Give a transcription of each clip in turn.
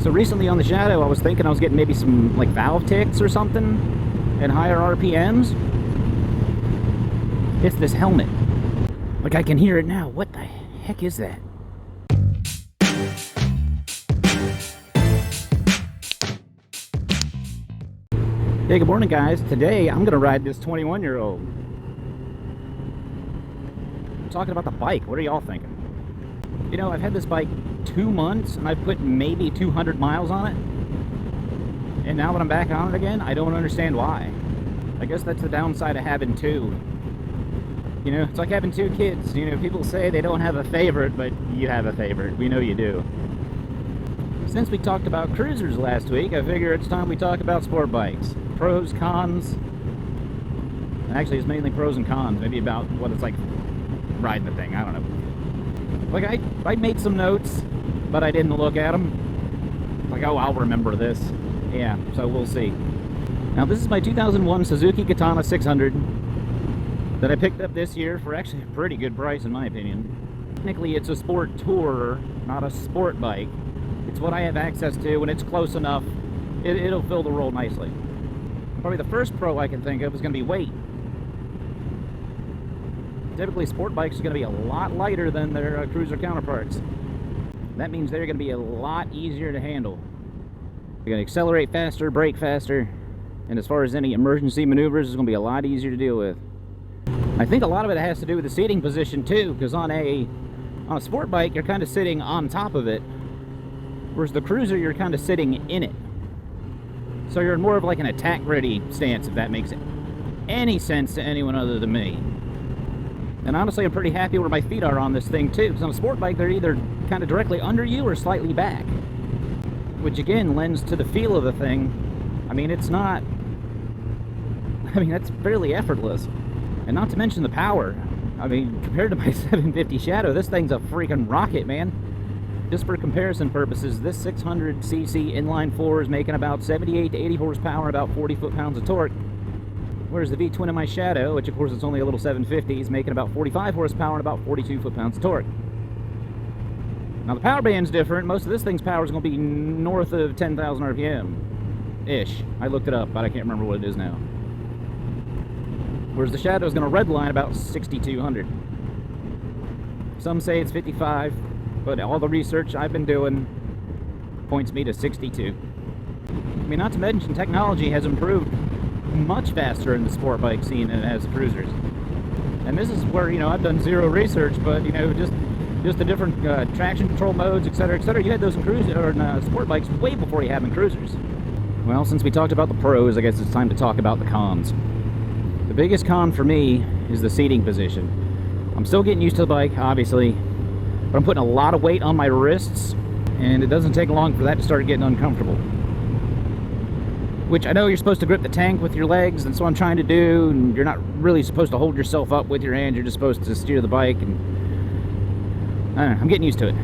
So recently on the Shadow, I was thinking I was getting maybe some like valve ticks or something and higher RPMs. It's this helmet. Like, I can hear it now. What the heck is that? Hey, good morning, guys. Today I'm gonna ride this 21-year-old. I'm talking about the bike. What are y'all thinking? You know, I've had this bike 2 months and I've put maybe 200 miles on it. And now that I'm back on it again, I don't understand why. I guess that's the downside of having two. You know, it's like having two kids. You know, people say they don't have a favorite, but you have a favorite. We know you do. Since we talked about cruisers last week, I figure it's time we talk about sport bikes. Pros, cons. Actually, it's mainly pros and cons. Maybe about what it's like riding the thing. I don't know. Like, I made some notes, but I didn't look at them. Like, oh, I'll remember this. Yeah, so we'll see. Now, this is my 2001 Suzuki Katana 600 that I picked up this year for actually a pretty good price, in my opinion. Technically, it's a sport tourer, not a sport bike. It's what I have access to. When it's close enough, it'll fill the role nicely. Probably the first pro I can think of is going to be weight. Typically, sport bikes are going to be a lot lighter than their cruiser counterparts. That means they're going to be a lot easier to handle. You're going to accelerate faster, brake faster, and as far as any emergency maneuvers, it's going to be a lot easier to deal with. I think a lot of it has to do with the seating position too, because on a sport bike, you're kind of sitting on top of it, whereas the cruiser, you're kind of sitting in it. So you're in more of like an attack-ready stance, if that makes any sense to anyone other than me. And honestly, I'm pretty happy where my feet are on this thing too, because on a sport bike, they're either kind of directly under you or slightly back, which again lends to the feel of the thing. I mean, it's not, that's fairly effortless. And not to mention the power. I mean, compared to my 750 Shadow, this thing's a freaking rocket, man. Just for comparison purposes, this 600cc inline four is making about 78 to 80 horsepower, about 40 foot-pounds of torque. Whereas the V-twin in my Shadow, which of course is only a little 750, is making about 45 horsepower and about 42 foot-pounds of torque. Now the power band's different. Most of this thing's power is going to be north of 10,000 RPM-ish. I looked it up, but I can't remember what it is now. Whereas the Shadow is going to redline about 6,200. Some say it's 55, but all the research I've been doing points me to 62. I mean, not to mention technology has improved much faster in the sport bike scene than it has the cruisers. And this is where, you know, I've done zero research, but, you know, just the different traction control modes, etc., etc. You had those in cruiser or in sport bikes way before you had them in cruisers. Well, since we talked about the pros, I guess it's time to talk about the cons. The biggest con for me is the seating position. I'm still getting used to the bike, obviously, but I'm putting a lot of weight on my wrists, and it doesn't take long for that to start getting uncomfortable. Which I know you're supposed to grip the tank with your legs, and so I'm trying to do, and you're not really supposed to hold yourself up with your hands, you're just supposed to steer the bike, and I don't know, I'm getting used to it.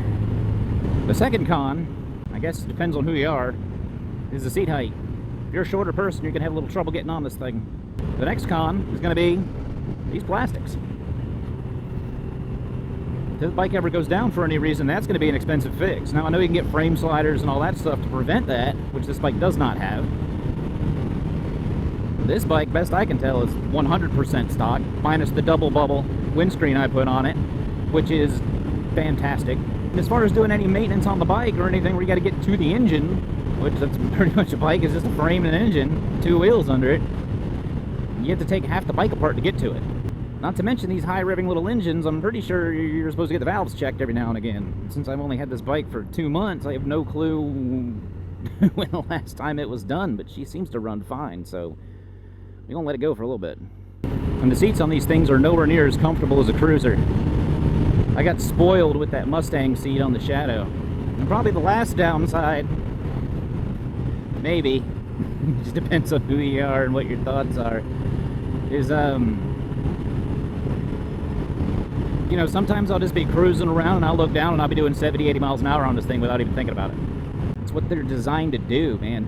The second con, I guess it depends on who you are, is the seat height. If you're a shorter person, you're going to have a little trouble getting on this thing. The next con is going to be these plastics. If the bike ever goes down for any reason, that's going to be an expensive fix. Now, I know you can get frame sliders and all that stuff to prevent that, which this bike does not have. This bike, best I can tell, is 100% stock, minus the double bubble windscreen I put on it, which is fantastic. And as far as doing any maintenance on the bike or anything where you got to get to the engine, which that's pretty much a bike, is just a frame and an engine, two wheels under it, you have to take half the bike apart to get to it. Not to mention these high-revving little engines, I'm pretty sure you're supposed to get the valves checked every now and again. Since I've only had this bike for 2 months, I have no clue when the last time it was done, but she seems to run fine, so we're gonna let it go for a little bit. And the seats on these things are nowhere near as comfortable as a cruiser. I got spoiled with that Mustang seat on the Shadow. And probably the last downside, maybe, it just depends on who you are and what your thoughts are, is, you know, sometimes I'll just be cruising around and I'll look down and I'll be doing 70, 80 miles an hour on this thing without even thinking about it. It's what they're designed to do, man.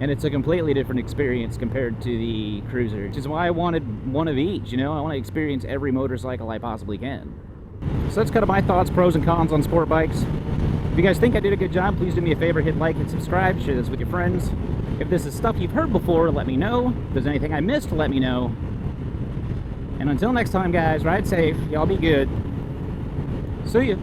And it's a completely different experience compared to the cruiser, which is why I wanted one of each, you know? I want to experience every motorcycle I possibly can. So that's kind of my thoughts, pros and cons on sport bikes. you guys think I did a good job, please do me a favor, hit like and subscribe, share this with your friends. If this is stuff you've heard before, let me know. If there's anything I missed, let me know. And until next time, guys, ride safe. Y'all be good. See ya.